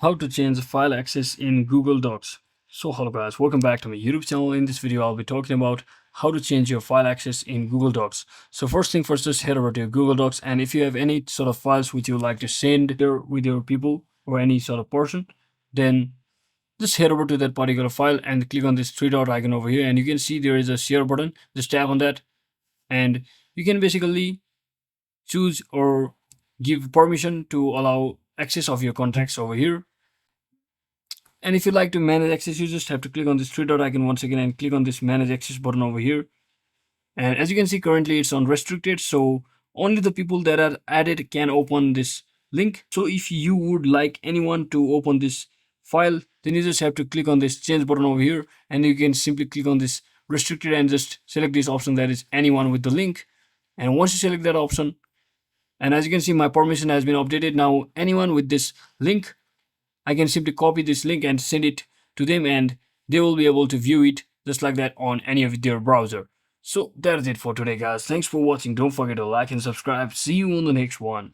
How to change file access in Google Docs. So hello guys, welcome back to my YouTube channel. In this video I'll be talking about how to change your file access in Google Docs. So first thing first, just head over to your Google Docs, and if you have any sort of files which you would like to send there with your people or any sort of person, then just head over to that particular file and click on this three dot icon over here, and you can see there is a share button. Just tap on that and you can basically choose or give permission to allow access of your contacts over here. And if you like to manage access, you just have to click on this three dot icon once again and click on this manage access button over here. And as you can see, currently it's on restricted, so only the people that are added can open this link. So if you would like anyone to open this file, then you just have to click on this change button over here, and you can simply click on this restricted and just select this option, that is anyone with the link. And once you select that option, and as you can see, my permission has been updated. Now anyone with this link, I can simply copy this link and send it to them, and they will be able to view it just like that on any of their browser. So that is it for today guys. Thanks for watching. Don't forget to like and subscribe. See you on the next one.